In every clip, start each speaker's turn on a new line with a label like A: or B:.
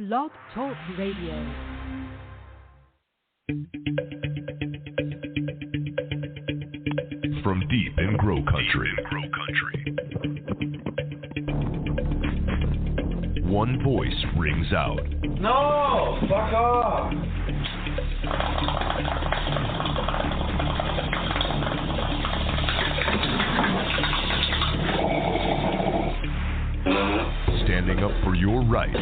A: Blog Talk Radio.
B: From deep in Grow Country, one voice rings out.
C: No! Fuck off!
B: Standing up for your rights,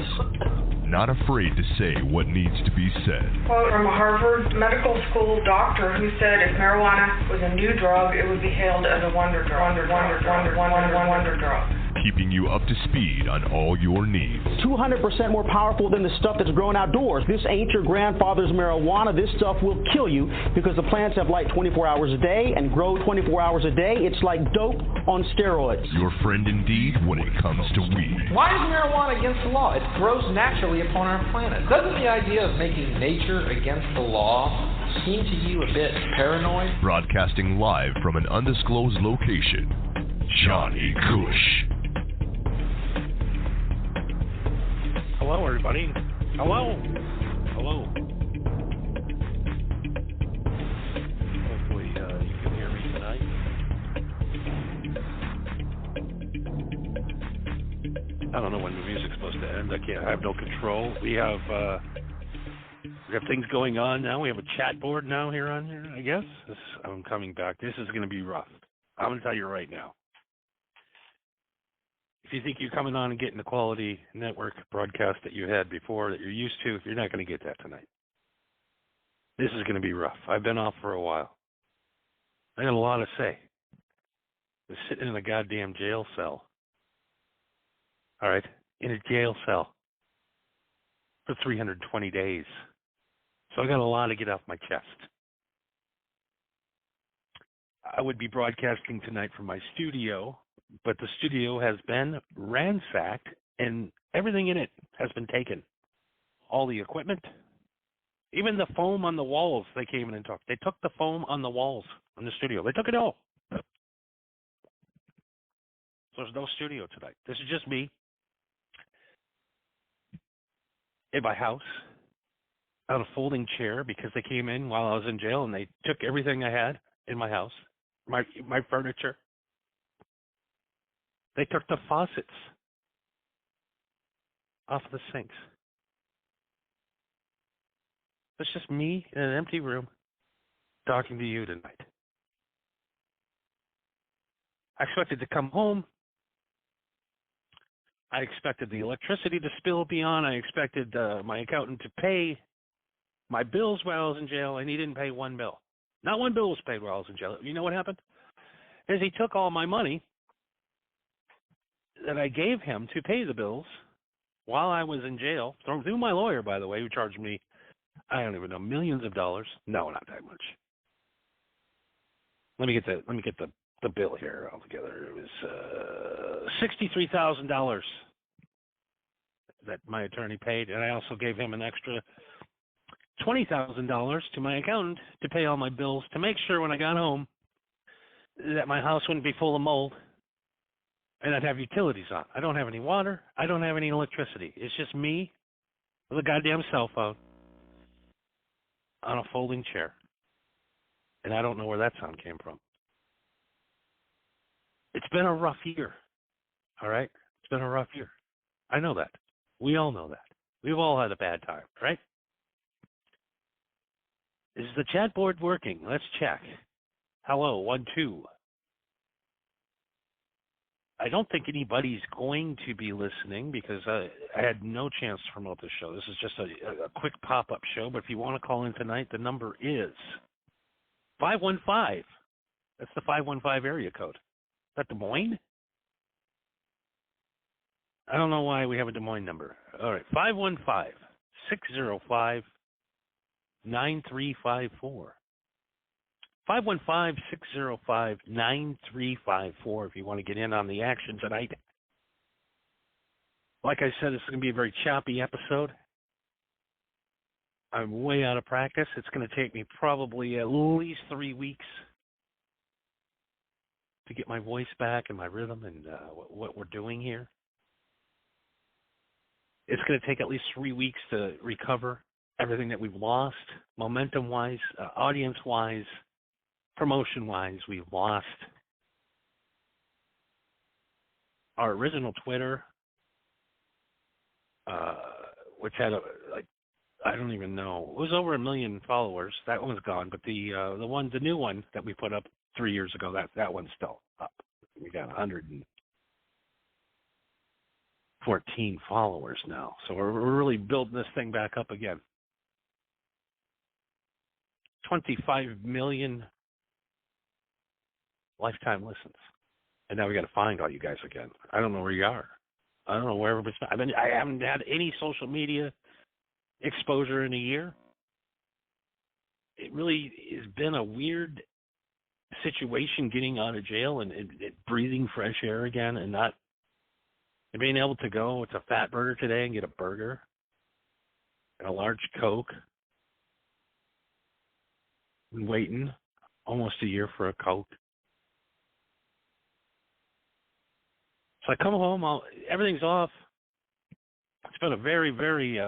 B: not afraid to say what needs to be said.
D: Quote from a Harvard Medical School doctor who said if marijuana was a new drug, it would be hailed as a wonder drug. Wonder drug.
B: Keeping you up to speed on all your needs.
E: 200% more powerful than the stuff that's grown outdoors. This ain't your grandfather's marijuana. This stuff will kill you because the plants have light 24 hours a day and grow 24 hours a day. It's like dope on steroids.
B: Your friend indeed when it comes to weed.
F: Why is marijuana against the law? It grows naturally upon our planet. Doesn't the idea of making nature against the law seem to you a bit paranoid?
B: Broadcasting live from an undisclosed location, Johnny Kush.
G: Hello, everybody. Hello. Hopefully, you can hear me tonight. I don't know when the music's supposed to end. I have no control. We have things going on now. We have a chat board now here on here, I guess. I'm coming back. This is going to be rough. I'm going to tell you right now. If you think you're coming on and getting the quality network broadcast that you had before, that you're used to, you're not going to get that tonight. This is going to be rough. I've been off for a while. I got a lot to say. I'm sitting in a goddamn jail cell. All right? In a jail cell for 320 days. So I got a lot to get off my chest. I would be broadcasting tonight from my studio, but the studio has been ransacked and everything in it has been taken. All the equipment, even the foam on the walls, they came in and took. They took the foam on the walls in the studio. They took it all. So there's no studio tonight. This is just me in my house on a folding chair because they came in while I was in jail and they took everything I had in my house, my furniture. They took the faucets off of the sinks. It's just me in an empty room talking to you tonight. I expected to come home. I expected the electricity to still be on. I expected my accountant to pay my bills while I was in jail, and he didn't pay one bill. Not one bill was paid while I was in jail. You know what happened? Is he took all my money that I gave him to pay the bills while I was in jail, through my lawyer, by the way, who charged me, I don't even know, millions of dollars. No, not that much. Let me get the bill here altogether. It was $63,000 that my attorney paid, and I also gave him an extra $20,000 to my accountant to pay all my bills to make sure when I got home that my house wouldn't be full of mold. And I'd have utilities on. I don't have any water. I don't have any electricity. It's just me with a goddamn cell phone on a folding chair. And I don't know where that sound came from. It's been a rough year. All right? It's been a rough year. I know that. We all know that. We've all had a bad time, right? Is the chat board working? Let's check. Hello, 1, 2. I don't think anybody's going to be listening because I had no chance to promote this show. This is just a quick pop-up show, but if you want to call in tonight, the number is 515. That's the 515 area code. Is that Des Moines? I don't know why we have a Des Moines number. All right, 515-605-9354. 515-605-9354 if you want to get in on the action tonight. Like I said, it's going to be a very choppy episode. I'm way out of practice. It's going to take me probably at least 3 weeks to get my voice back and my rhythm and what we're doing here. It's going to take at least 3 weeks to recover everything that we've lost, momentum-wise, audience-wise, promotion-wise. We've lost our original Twitter, which had I don't even know. It was over 1 million followers. That one's gone, but the new one that we put up 3 years ago, that one's still up. We got 114 followers now, so we're really building this thing back up again. 25 million lifetime listens, and now we got to find all you guys again. I don't know where you are. I don't know where everybody's. I haven't had any social media exposure in a year. It really has been a weird situation getting out of jail and breathing fresh air again, and not and being able to go to Fat Burger today and get a burger and a large Coke. Been waiting almost a year for a Coke. So I come home, everything's off. It's been a very, very,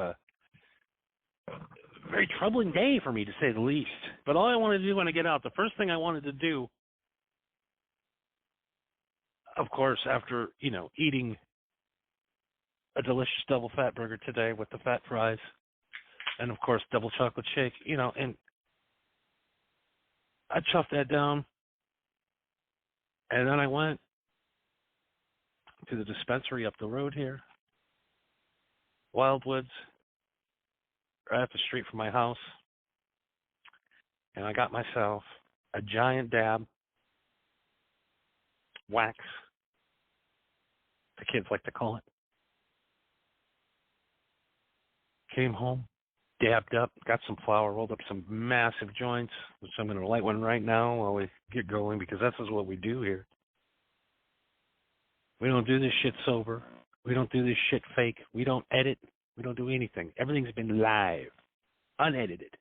G: very troubling day for me, to say the least. But all I wanted to do when I get out, the first thing I wanted to do, of course, after, eating a delicious double fat burger today with the fat fries and, of course, double chocolate shake, and I chuffed that down. And then I went to the dispensary up the road here, Wildwoods, right up the street from my house, and I got myself a giant dab wax, the kids like to call it. Came home, dabbed up, got some flour, rolled up some massive joints, which I'm going to light one right now while we get going, because that's just what we do here. We don't do this shit sober. We don't do this shit fake. We don't edit. We don't do anything. Everything's been live, unedited.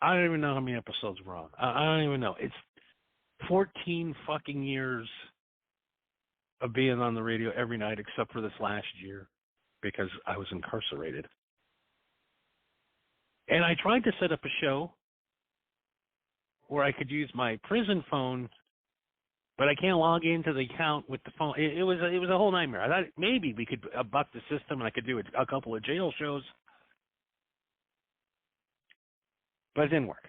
G: I don't even know how many episodes we're on. I don't even know. It's 14 fucking years of being on the radio every night except for this last year because I was incarcerated. And I tried to set up a show where I could use my prison phone, but I can't log into the account with the phone. It was a whole nightmare. I thought maybe we could buck the system and I could do a couple of jail shows, but it didn't work.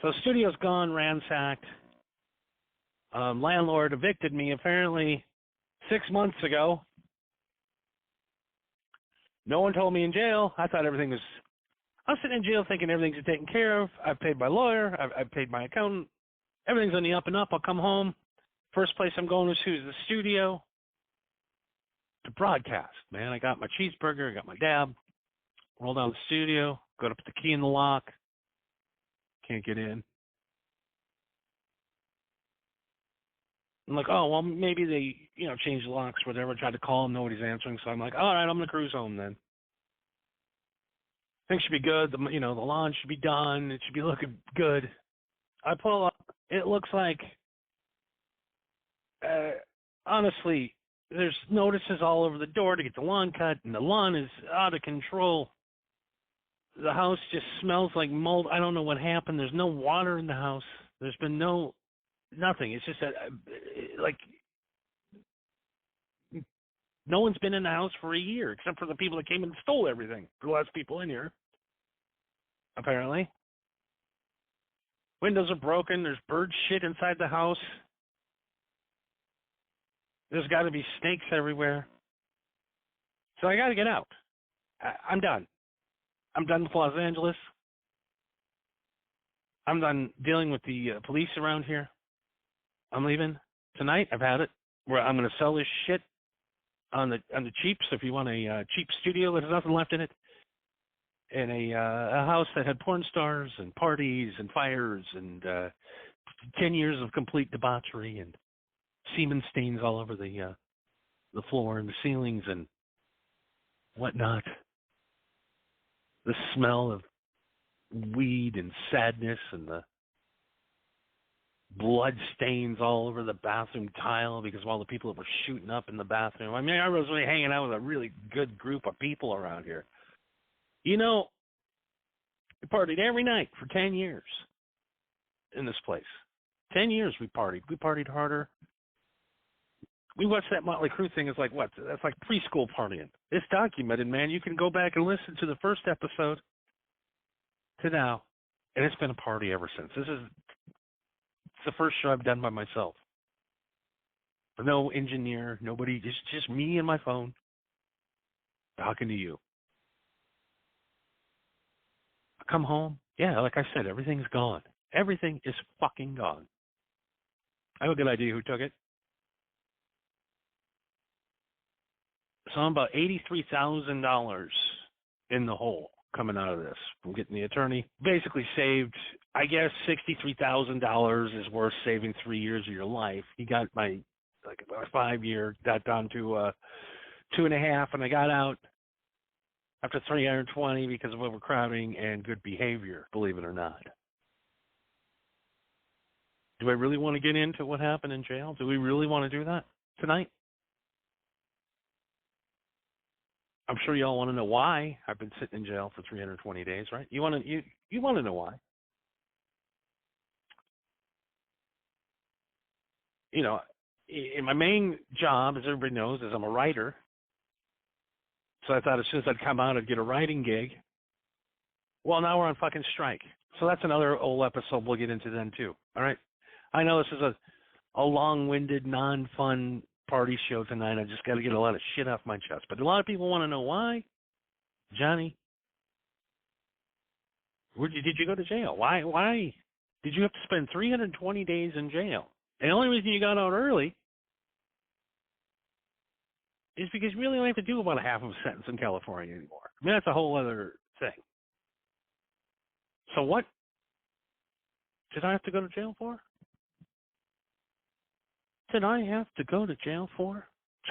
G: So the studio's gone, ransacked. Landlord evicted me apparently 6 months ago. No one told me in jail. I thought everything was... I'm sitting in jail thinking everything's taken care of. I've paid my lawyer. I've paid my accountant. Everything's on the up and up. I'll come home. First place I'm going to is the studio to broadcast, man. I got my cheeseburger. I got my dab. Roll down the studio. Go to put the key in the lock. Can't get in. I'm like, oh, well, maybe they, changed the locks, whatever. I tried to call him. Nobody's answering. So I'm like, all right, I'm going to cruise home then. Things should be good. The lawn should be done. It should be looking good. I pull up. It looks like, honestly, there's notices all over the door to get the lawn cut, and the lawn is out of control. The house just smells like mold. I don't know what happened. There's no water in the house. There's been nothing. It's just like no one's been in the house for a year except for the people that came and stole everything. The last people in here, apparently. Windows are broken. There's bird shit inside the house. There's got to be snakes everywhere. So I got to get out. I'm done. I'm done with Los Angeles. I'm done dealing with the police around here. I'm leaving tonight. I've had it. I'm going to sell this shit on the cheap. So if you want a cheap studio that has nothing left in it, and a house that had porn stars and parties and fires and 10 years of complete debauchery and semen stains all over the floor and the ceilings and whatnot. The smell of weed and sadness and the blood stains all over the bathroom tile because of all the people that were shooting up in the bathroom. I mean, I was really hanging out with a really good group of people around here. You know, we partied every night for 10 years in this place. 10 years we partied. We partied harder. We watched that Motley Crue thing. It's like, what? That's like preschool partying. It's documented, man. You can go back and listen to the first episode to now, and it's been a party ever since. It's the first show I've done by myself. No engineer, nobody, just me and my phone talking to you. I come home, yeah, like I said, everything's gone. Everything is fucking gone. I have a good idea who took it. So I'm about $83,000 in the hole coming out of this. I'm getting the attorney. Basically saved, I guess, $63,000 is worth saving 3 years of your life. He got my, like, about 5 year, got down to 2.5, and I got out after 320 because of overcrowding and good behavior, believe it or not. Do I really want to get into what happened in jail? Do we really want to do that tonight? I'm sure you all want to know why I've been sitting in jail for 320 days, right? You want to know why? You know, my main job, as everybody knows, is I'm a writer. So I thought as soon as I'd come out, I'd get a writing gig. Well, now we're on fucking strike. So that's another old episode we'll get into then too. All right. I know this is a long-winded, non-fun party show tonight. I just got to get a lot of shit off my chest. But a lot of people want to know why. Johnny, did you go to jail? Why did you have to spend 320 days in jail? And the only reason you got out early is because you really don't have to do about a half of a sentence in California anymore. I mean, that's a whole other thing. So what did I have to go to jail for? Did I have to go to jail for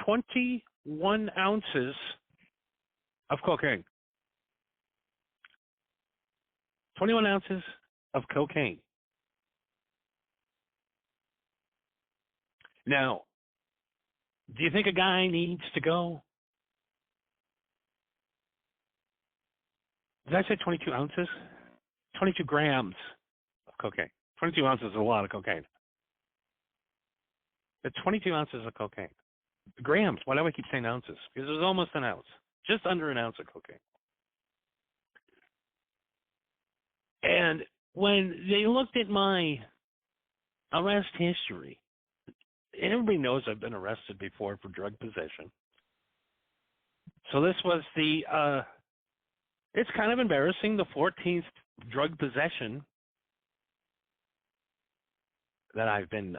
G: 21 ounces of cocaine? 21 ounces of cocaine. Now, do you think a guy needs to go? Did I say 22 ounces? 22 grams of cocaine. 22 ounces is a lot of cocaine. But 22 ounces of cocaine. Grams. Why do I keep saying ounces? Because it was almost an ounce. Just under an ounce of cocaine. And when they looked at my arrest history, everybody knows I've been arrested before for drug possession. So this was it's kind of embarrassing, the 14th drug possession that I've been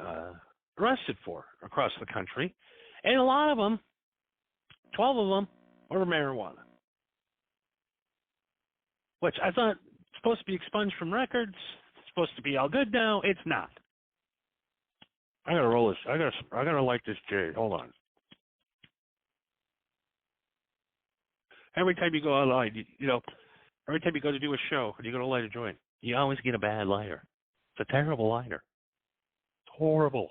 G: arrested for across the country. And a lot of them, 12 of them, were marijuana. Which I thought supposed to be expunged from records, supposed to be all good now. It's not. I gotta roll this. I gotta light this J. Hold on. Every time you go online, every time you go to do a show and you go to light a joint, you always get a bad lighter. It's a terrible lighter. It's horrible.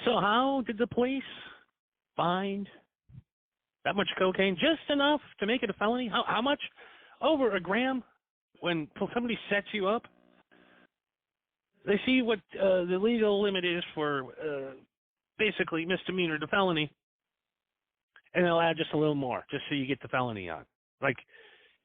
G: So how did the police find that much cocaine? Just enough to make it a felony? How much? Over a gram? When somebody sets you up, they see what the legal limit is for basically misdemeanor to felony, and they'll add just a little more, just so you get the felony on. Like,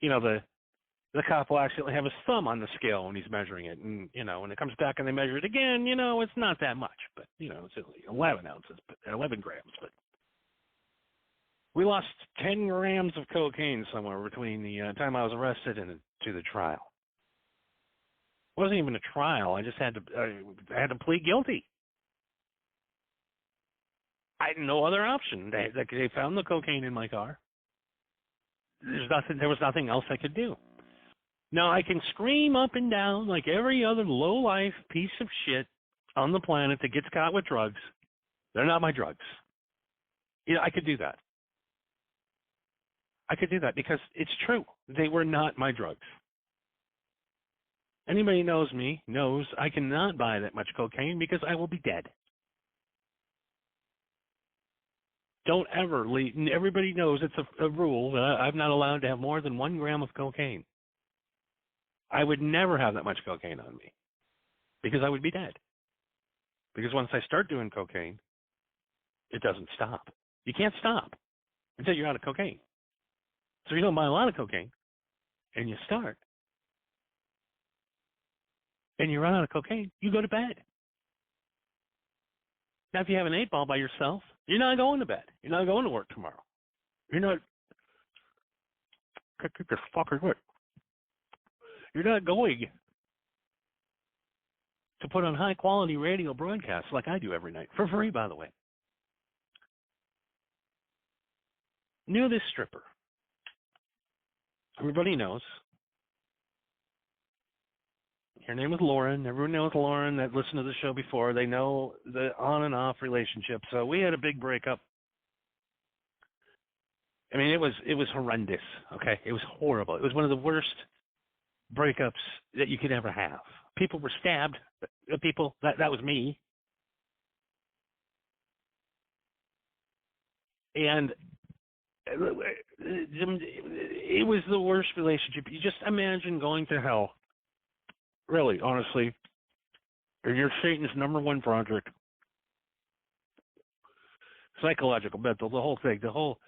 G: the cop will actually have his thumb on the scale when he's measuring it, and when it comes back and they measure it again, it's not that much, but it's 11 ounces, but 11 grams, but we lost 10 grams of cocaine somewhere between the time I was arrested and to the trial. It wasn't even a trial. I just had to plead guilty. I had no other option. They found the cocaine in my car. There was nothing else I could do. Now, I can scream up and down like every other low-life piece of shit on the planet that gets caught with drugs. They're not my drugs. I could do that. I could do that because it's true. They were not my drugs. Anybody who knows me knows I cannot buy that much cocaine because I will be dead. Don't ever leave. Everybody knows it's a rule that I'm not allowed to have more than 1 gram of cocaine. I would never have that much cocaine on me because I would be dead. Because once I start doing cocaine, it doesn't stop. You can't stop until you're out of cocaine. So you don't buy a lot of cocaine, and you start, and you run out of cocaine, you go to bed. Now, if you have an 8-ball by yourself, you're not going to bed. You're not going to work tomorrow. You're not. You're not going to put on high-quality radio broadcasts like I do every night, for free, by the way. Knew this stripper. Everybody knows. Her name was Lauren. Everyone knows Lauren that listened to the show before. They know the on and off relationship. So we had a big breakup. I mean, it was horrendous. Okay, it was horrible. It was one of the worst breakups that you could ever have. People were stabbed. People that was me. And it was the worst relationship. You just imagine going to hell. Really, honestly, you're Satan's #1 project. Psychological, mental, the whole thing, the whole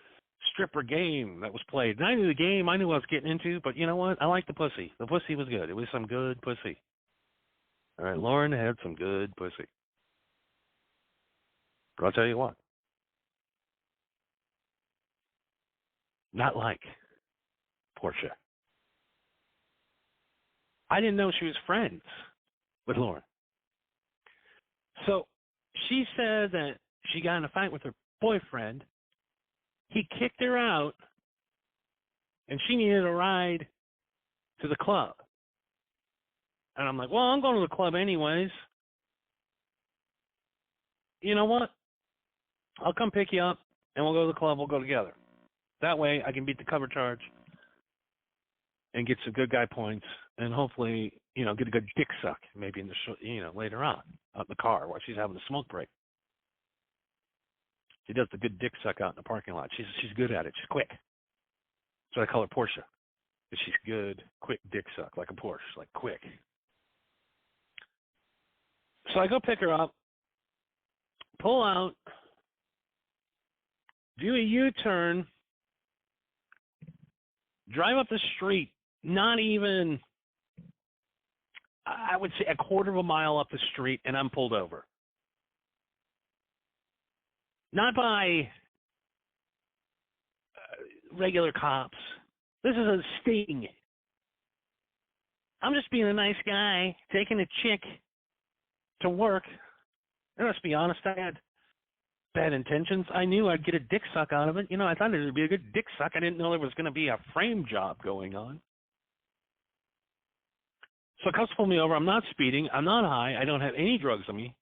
G: stripper game that was played. And I knew the game, I knew what I was getting into, but you know what? I liked the pussy. The pussy was good. It was some good pussy. All right, Lauren had some good pussy. But I'll tell you what. Not like Portia. I didn't know she was friends with Lauren. So she said that she got in a fight with her boyfriend. He kicked her out, and she needed a ride to the club. And I'm like, well, I'm going to the club anyways. You know what? I'll come pick you up, and we'll go to the club. We'll go together. That way I can beat the cover charge and get some good guy points and hopefully, get a good dick suck maybe in the later on out in the car while she's having a smoke break. She does the good dick suck out in the parking lot. She's good at it. She's quick. So I call her Portia. But she's good, quick dick suck, like a Porsche, like quick. So I go pick her up, pull out, do a U-turn, drive up the street, not even, I would say, a quarter of a mile up the street, and I'm pulled over. Not by regular cops. This is a sting. I'm just being a nice guy, taking a chick to work. And let's be honest, I had bad intentions. I knew I'd get a dick suck out of it. I thought it would be a good dick suck. I didn't know there was going to be a frame job going on. So cops pull me over. I'm not speeding. I'm not high. I don't have any drugs on me.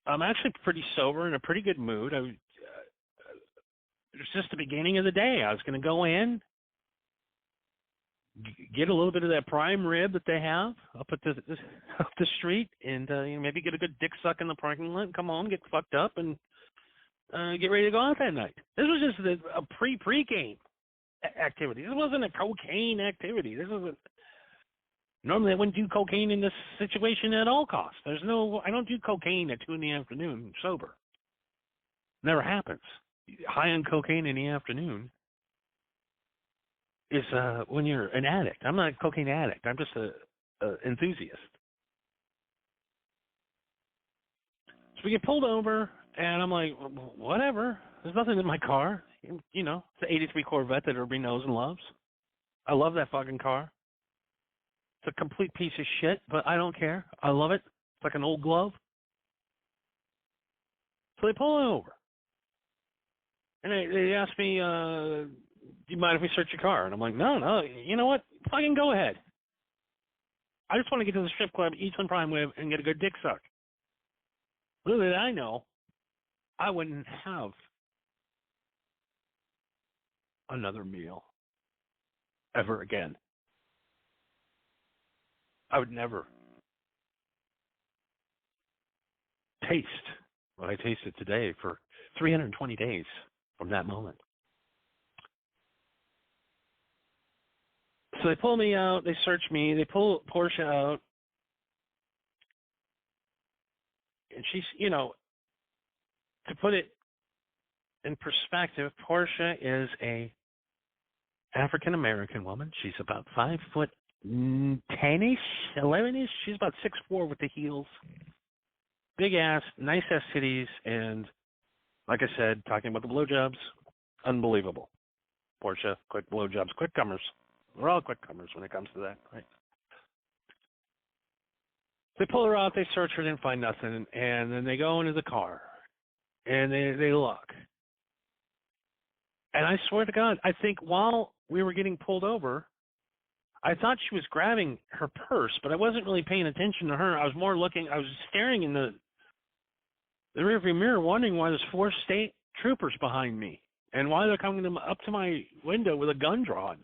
G: I'm actually pretty sober, in a pretty good mood. It was just the beginning of the day. I was going to go in, get a little bit of that prime rib that they have up at the street, and maybe get a good dick suck in the parking lot, and come home, get fucked up, and get ready to go out that night. This was just a pre-game activity. This wasn't a cocaine activity. Normally I wouldn't do cocaine in this situation at all costs. I don't do cocaine at 2 p.m. sober. Never happens. High on cocaine in the afternoon is when you're an addict. I'm not a cocaine addict. I'm just a enthusiast. So we get pulled over, and I'm like, whatever. There's nothing in my car. It's an 83 Corvette that everybody knows and loves. I love that fucking car. It's a complete piece of shit, but I don't care. I love it. It's like an old glove. So they pull it over. And they ask me, do you mind if we search your car? And I'm like, no, you know what? Fucking go ahead. I just want to get to the strip club, eat some prime rib, and get a good dick suck. Little did I know, I wouldn't have another meal ever again. I would never taste what I tasted today for 320 days from that moment. So they pull me out, they search me, they pull Portia out, and she's, to put it in perspective, Portia is a African American woman. She's about 5'10", 11ish. She's about 6'4" with the heels. Big ass, nice ass titties, and like I said, talking about the blowjobs, unbelievable. Portia, quick blowjobs, quick comers. We're all quick comers when it comes to that, right? They pull her out, they search her, didn't find nothing, and then they go into the car, and they look. And I swear to God, I think while we were getting pulled over, I thought she was grabbing her purse, but I wasn't really paying attention to her. I was more looking, I was staring in the rearview mirror, wondering why there's 4 state troopers behind me and why they're coming up to my window with a gun drawn.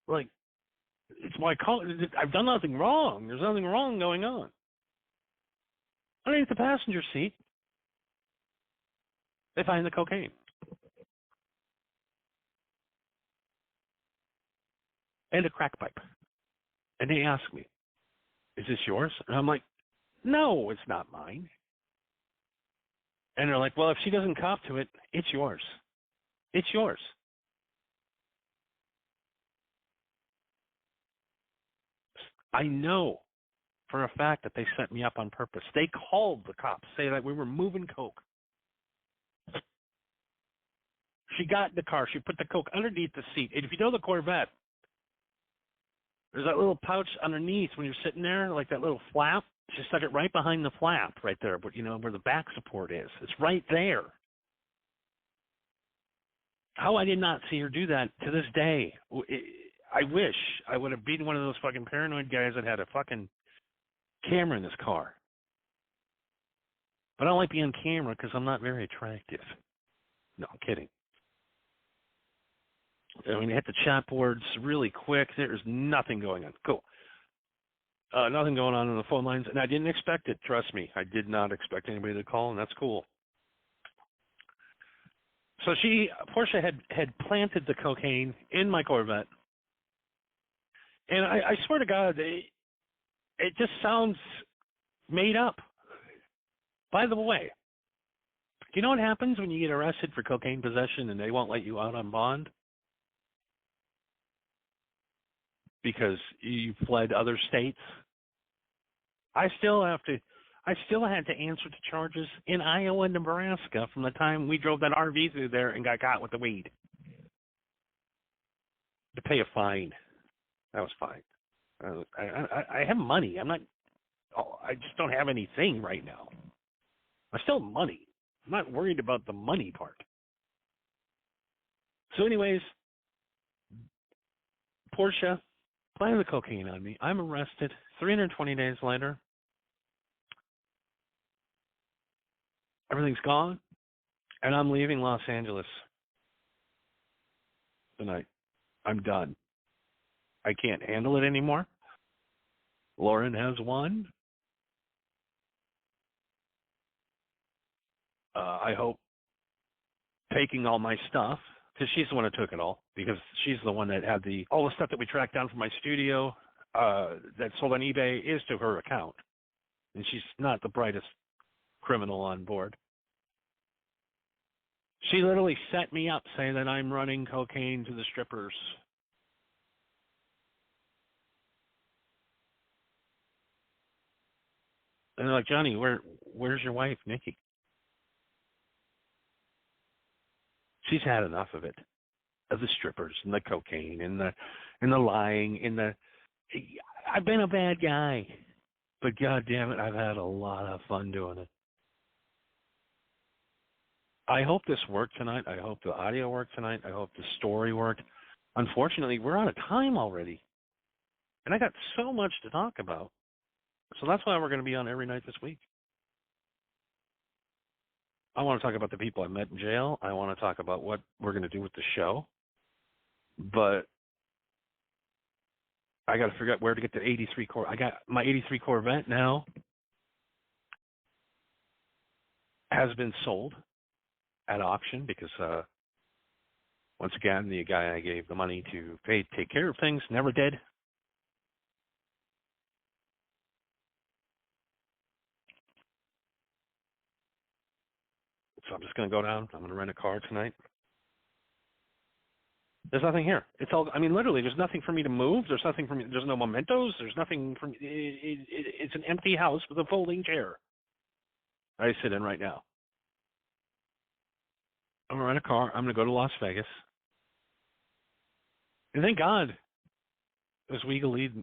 G: Like, it's my call. I've done nothing wrong. There's nothing wrong going on. Underneath the passenger seat, they find the cocaine. And a crack pipe. And they ask me, is this yours? And I'm like, no, it's not mine. And they're like, well, if she doesn't cop to it, it's yours. It's yours. I know for a fact that they set me up on purpose. They called the cops, say that we were moving coke. She got in the car. She put the coke underneath the seat. And if you know the Corvette, there's that little pouch underneath when you're sitting there, like that little flap. She stuck it right behind the flap right there, but where the back support is. It's right there. How I did not see her do that to this day. I wish I would have been one of those fucking paranoid guys that had a fucking camera in his car. But I don't like being on camera because I'm not very attractive. No, I'm kidding. I mean, hit the chat boards really quick. There's nothing going on. Cool. Nothing going on the phone lines. And I didn't expect it. Trust me. I did not expect anybody to call, and that's cool. So Portia had planted the cocaine in my Corvette. And I swear to God, it just sounds made up. By the way, do you know what happens when you get arrested for cocaine possession and they won't let you out on bond? Because you fled other states? I still had to answer to charges in Iowa and Nebraska from the time we drove that RV through there and got caught with the weed. To pay a fine. That was fine. I have money. I just don't have anything right now. I still have money. I'm not worried about the money part. So anyways, Portia planted the cocaine on me. I'm arrested 320 days later. Everything's gone. And I'm leaving Los Angeles tonight. I'm done. I can't handle it anymore. Lauren has won. I hope taking all my stuff, because she's the one that took it all, because she's the one that had all the stuff that we tracked down from my studio that sold on eBay is to her account. And she's not the brightest criminal on board. She literally set me up saying that I'm running cocaine to the strippers. And they're like, Johnny, where's your wife, Nikki? She's had enough of it, of the strippers and the cocaine and the lying and I've been a bad guy, but God damn it, I've had a lot of fun doing it. I hope this worked tonight. I hope the audio worked tonight. I hope the story worked. Unfortunately, we're out of time already, and I got so much to talk about. So that's why we're going to be on every night this week. I want to talk about the people I met in jail. I want to talk about what we're going to do with the show. But I got to figure out where to get the 83 Corvette. I got my 83 Corvette now has been sold at auction because once again, the guy I gave the money to take care of things never did. So I'm just going to go down. I'm going to rent a car tonight. There's nothing here. It's all, I mean, literally, there's nothing for me to move. There's nothing for me. There's no mementos. There's nothing for me. It's an empty house with a folding chair I sit in right now. I'm going to rent a car. I'm going to go to Las Vegas. And thank God there's legal weed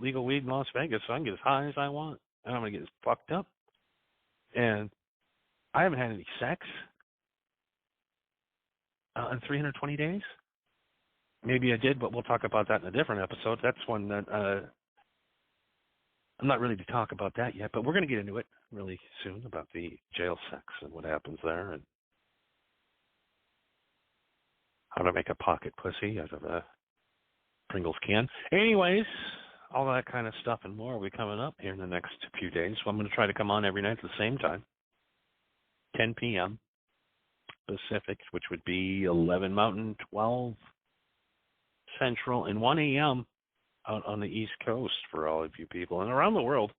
G: in Las Vegas, so I can get as high as I want. And I'm going to get as fucked up. And I haven't had any sex in 320 days. Maybe I did, but we'll talk about that in a different episode. That's one that I'm not ready to talk about that yet, but we're going to get into it really soon about the jail sex and what happens there and how to make a pocket pussy out of a Pringles can. Anyways, all that kind of stuff and more will be coming up here in the next few days. So I'm going to try to come on every night at the same time, 10 p.m. Pacific, which would be 11 Mountain, 12 Central, and 1 a.m. out on the East Coast for all of you people and around the world.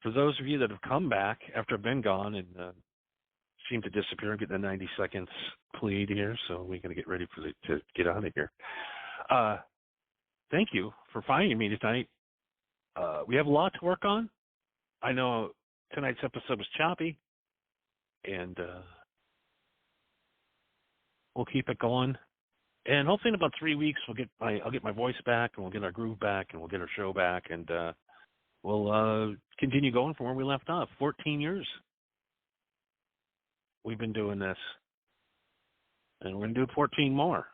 G: For those of you that have come back after I've been gone and seem to disappear and get the 90 seconds plead here, so we're going to get ready to get out of here. Thank you for finding me tonight. We have a lot to work on. I know tonight's episode was choppy, and we'll keep it going. And hopefully in about 3 weeks I'll get my voice back, and we'll get our groove back, and we'll get our show back, and we'll continue going from where we left off. 14 years we've been doing this, and we're going to do 14 more.